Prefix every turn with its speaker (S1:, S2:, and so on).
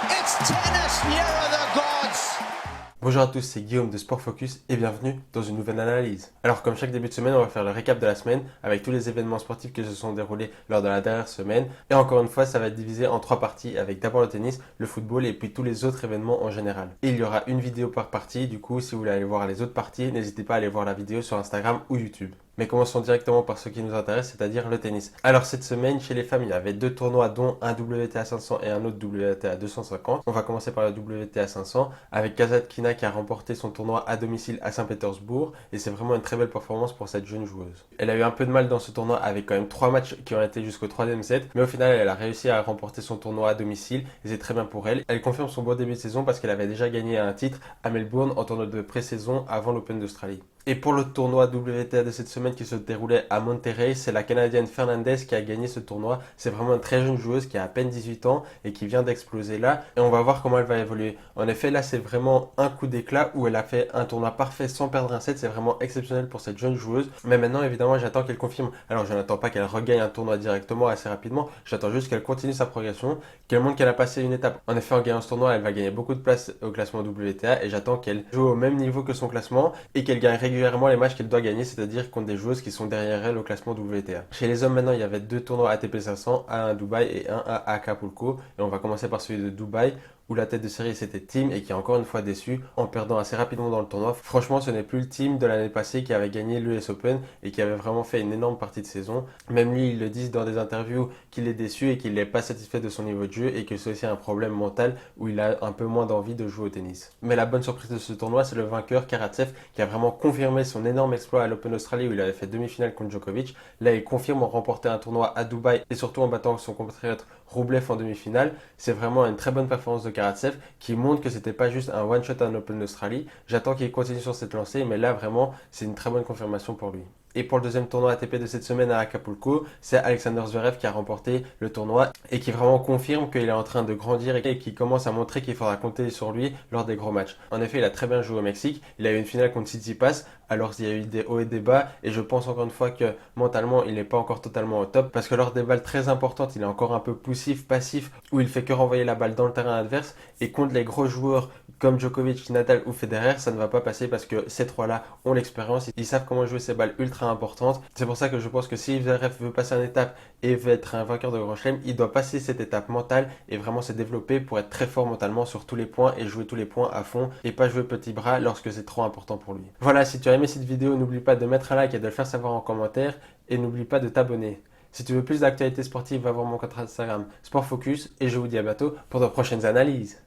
S1: It's tennis, nearer the gods.
S2: Bonjour à tous, c'est Guillaume de Sport Focus et bienvenue dans une nouvelle analyse. Alors comme chaque début de semaine, on va faire le récap de la semaine avec tous les événements sportifs qui se sont déroulés lors de la dernière semaine. Et encore une fois, ça va être divisé en 3 parties avec d'abord le tennis, le football et puis tous les autres événements en général. Et il y aura une vidéo par partie, du coup si vous voulez aller voir les autres parties, n'hésitez pas à aller voir la vidéo sur Instagram ou YouTube. Mais commençons directement par ce qui nous intéresse, c'est-à-dire le tennis. Alors cette semaine, chez les femmes, il y avait 2 tournois, dont un WTA 500 et un autre WTA 250. On va commencer par le WTA 500, avec Kasatkina qui a remporté son tournoi à domicile à Saint-Pétersbourg, et c'est vraiment une très belle performance pour cette jeune joueuse. Elle a eu un peu de mal dans ce tournoi, avec quand même 3 matchs qui ont été jusqu'au 3e set, mais au final, elle a réussi à remporter son tournoi à domicile, et c'est très bien pour elle. Elle confirme son beau début de saison parce qu'elle avait déjà gagné un titre à Melbourne en tournoi de pré-saison avant l'Open d'Australie. Et pour le tournoi WTA de cette semaine qui se déroulait à Monterrey, c'est la Canadienne Fernandez qui a gagné ce tournoi. C'est vraiment une très jeune joueuse qui a à peine 18 ans et qui vient d'exploser là. Et on va voir comment elle va évoluer. En effet, là, c'est vraiment un coup d'éclat où elle a fait un tournoi parfait sans perdre un set. C'est vraiment exceptionnel pour cette jeune joueuse. Mais maintenant, évidemment, j'attends qu'elle confirme. Alors, je n'attends pas qu'elle regagne un tournoi directement assez rapidement. J'attends juste qu'elle continue sa progression, qu'elle montre qu'elle a passé une étape. En effet, en gagnant ce tournoi, elle va gagner beaucoup de place au classement WTA et j'attends qu'elle joue au même niveau que son classement et qu'elle gagne régulièrement les matchs qu'elle doit gagner, c'est-à-dire contre des joueuses qui sont derrière elle au classement WTA. Chez les hommes maintenant, il y avait 2 tournois ATP 500, un à Dubaï et un à Acapulco. Et on va commencer par celui de Dubaï, où la tête de série c'était Thiem et qui a encore une fois déçu en perdant assez rapidement dans le tournoi. Franchement, ce n'est plus le Thiem de l'année passée qui avait gagné l'US Open et qui avait vraiment fait une énorme partie de saison. Même lui, il le dit dans des interviews qu'il est déçu et qu'il n'est pas satisfait de son niveau de jeu et que c'est aussi un problème mental où il a un peu moins d'envie de jouer au tennis. Mais la bonne surprise de ce tournoi, c'est le vainqueur Karatsev qui a vraiment confirmé son énorme exploit à l'Open d'Australie où il avait fait demi-finale contre Djokovic. Là, il confirme en remportant un tournoi à Dubaï et surtout en battant son compatriote Rublev en demi-finale. C'est vraiment une très bonne performance de Karatsev qui montre que c'était pas juste un one-shot à l'Open d'Australie. J'attends qu'il continue sur cette lancée, mais là vraiment, c'est une très bonne confirmation pour lui. Et pour le deuxième tournoi ATP de cette semaine à Acapulco, c'est Alexander Zverev qui a remporté le tournoi et qui vraiment confirme qu'il est en train de grandir et qui commence à montrer qu'il faudra compter sur lui lors des gros matchs. En effet, il a très bien joué au Mexique. Il a eu une finale contre Tsitsipas, alors il y a eu des hauts et des bas et je pense encore une fois que mentalement, il n'est pas encore totalement au top parce que lors des balles très importantes, il est encore un peu poussif, passif, où il fait que renvoyer la balle dans le terrain adverse et contre les gros joueurs comme Djokovic, Nadal ou Federer, ça ne va pas passer parce que ces trois-là ont l'expérience, ils savent comment jouer ces balles ultra importantes. C'est pour ça que je pense que si Zverev veut passer une étape et veut être un vainqueur de Grand Chelem, il doit passer cette étape mentale et vraiment se développer pour être très fort mentalement sur tous les points et jouer tous les points à fond et pas jouer petit bras lorsque c'est trop important pour lui. Voilà, si tu as aimé cette vidéo, n'oublie pas de mettre un like et de le faire savoir en commentaire et n'oublie pas de t'abonner. Si tu veux plus d'actualités sportives, va voir mon compte Instagram Sport Focus et je vous dis à bientôt pour de prochaines analyses.